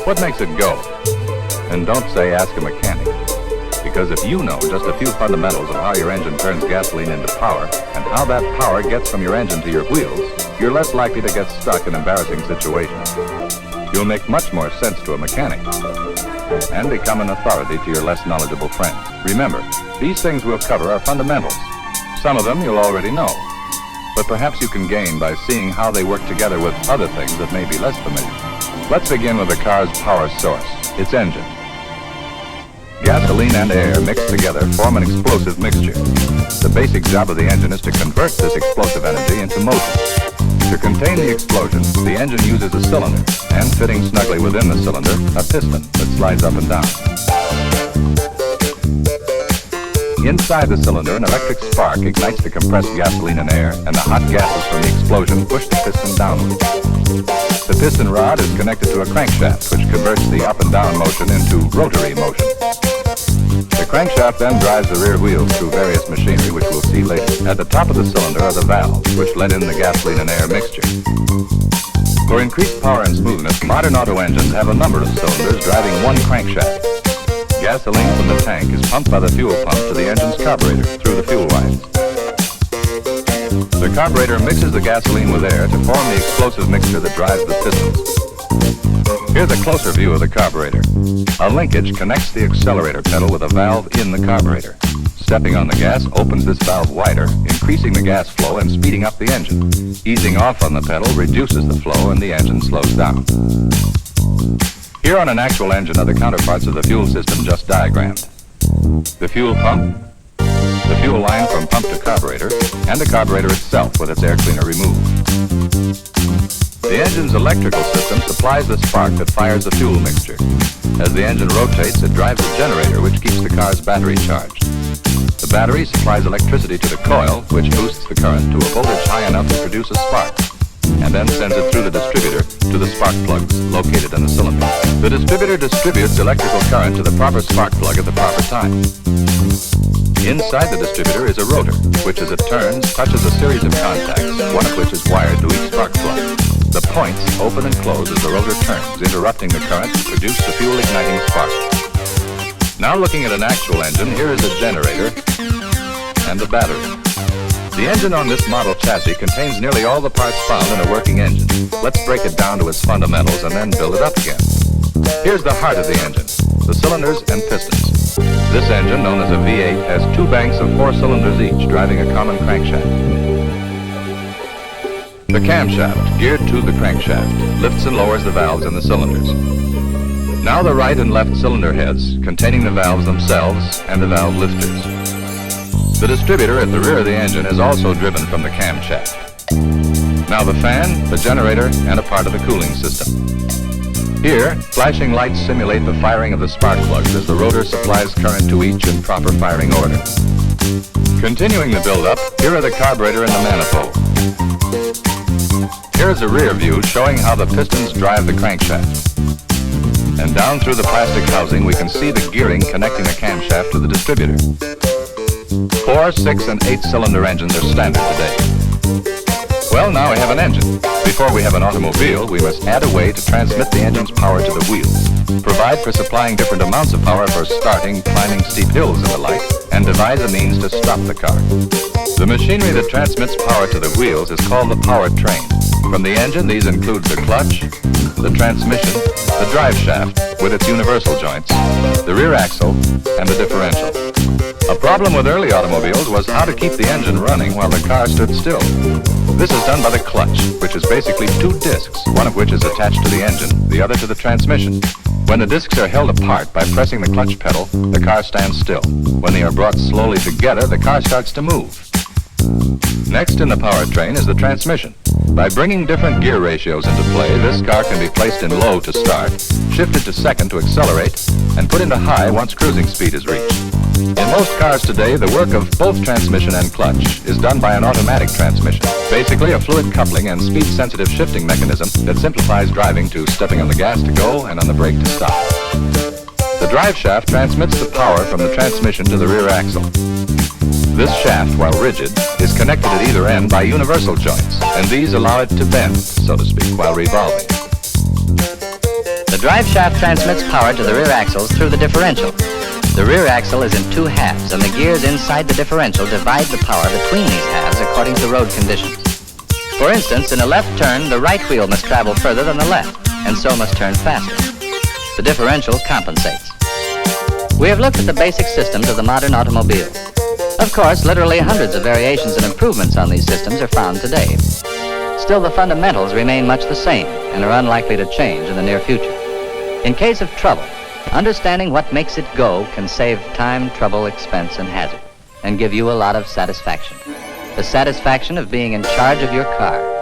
What makes it go? And don't say ask a mechanic. Because if you know just a few fundamentals of how your engine turns gasoline into power and how that power gets from your engine to your wheels, you're less likely to get stuck in embarrassing situations. You'll make much more sense to a mechanic and become an authority to your less knowledgeable friends. Remember, these things we'll cover are fundamentals. Some of them you'll already know, but perhaps you can gain by seeing how they work together with other things that may be less familiar. Let's begin with the car's power source, its engine. Gasoline and air mixed together form an explosive mixture. The basic job of the engine is to convert this explosive energy into motion. To contain the explosion, the engine uses a cylinder, and fitting snugly within the cylinder, a piston that slides up and down. Inside the cylinder, an electric spark ignites the compressed gasoline and air, and the hot gases from the explosion push the piston downward. The piston rod is connected to a crankshaft, which converts the up and down motion into rotary motion. The crankshaft then drives the rear wheels through various machinery, which we'll see later. At the top of the cylinder are the valves, which let in the gasoline and air mixture. For increased power and smoothness, modern auto engines have a number of cylinders driving one crankshaft. Gasoline from the tank is pumped by the fuel pump to the engine's carburetor through the fuel lines. The carburetor mixes the gasoline with air to form the explosive mixture that drives the pistons. Here's a closer view of the carburetor. A linkage connects the accelerator pedal with a valve in the carburetor. Stepping on the gas opens this valve wider, increasing the gas flow and speeding up the engine. Easing off on the pedal reduces the flow and the engine slows down. Here on an actual engine are the counterparts of the fuel system just diagrammed. The fuel pump, the fuel line from pump to carburetor, and the carburetor itself with its air cleaner removed. The engine's electrical system supplies the spark that fires the fuel mixture. As the engine rotates, it drives a generator which keeps the car's battery charged. The battery supplies electricity to the coil, which boosts the current to a voltage high enough to produce a spark, and then sends it through the distributor to the spark plugs located in the cylinder. The distributor distributes electrical current to the proper spark plug at the proper time. Inside the distributor is a rotor, which as it turns touches a series of contacts, one of which is wired to each spark plug. The points open and close as the rotor turns, interrupting the current to produce the fuel-igniting spark. Now looking at an actual engine, here is a generator and a battery. The engine on this model chassis contains nearly all the parts found in a working engine. Let's break it down to its fundamentals and then build it up again. Here's the heart of the engine, the cylinders and pistons. This engine, known as a V8, has two banks of 4 cylinders each, driving a common crankshaft. The camshaft, geared to the crankshaft, lifts and lowers the valves in the cylinders. Now the right and left cylinder heads, containing the valves themselves and the valve lifters. The distributor at the rear of the engine is also driven from the camshaft. Now the fan, the generator, and a part of the cooling system. Here, flashing lights simulate the firing of the spark plugs as the rotor supplies current to each in proper firing order. Continuing the build-up, here are the carburetor and the manifold. Here is a rear view showing how the pistons drive the crankshaft. And down through the plastic housing we can see the gearing connecting the camshaft to the distributor. 4, 6, and 8-cylinder engines are standard today. Well, now we have an engine. Before we have an automobile, we must add a way to transmit the engine's power to the wheels, provide for supplying different amounts of power for starting, climbing steep hills and the like, and devise a means to stop the car. The machinery that transmits power to the wheels is called the power train. From the engine, these include the clutch, the transmission, the drive shaft with its universal joints, the rear axle, and the differential. A problem with early automobiles was how to keep the engine running while the car stood still. This is done by the clutch, which is basically 2 discs, one of which is attached to the engine, the other to the transmission. When the discs are held apart by pressing the clutch pedal, the car stands still. When they are brought slowly together, the car starts to move. Next in the powertrain is the transmission. By bringing different gear ratios into play, this car can be placed in low to start, shifted to second to accelerate, and put into high once cruising speed is reached. In most cars today, the work of both transmission and clutch is done by an automatic transmission, basically a fluid coupling and speed-sensitive shifting mechanism that simplifies driving to stepping on the gas to go and on the brake to stop. The drive shaft transmits the power from the transmission to the rear axle. This shaft, while rigid, is connected at either end by universal joints, and these allow it to bend, so to speak, while revolving. drive shaft transmits power to the rear axles through the differential. The rear axle is in two halves, and the gears inside the differential divide the power between these halves according to road conditions. For instance, in a left turn, the right wheel must travel further than the left, and so must turn faster. The differential compensates. We have looked at the basic systems of the modern automobile. Of course, literally hundreds of variations and improvements on these systems are found today. Still, the fundamentals remain much the same and are unlikely to change in the near future. In case of trouble, understanding what makes it go can save time, trouble, expense, and hazard, and give you a lot of satisfaction. The satisfaction of being in charge of your car.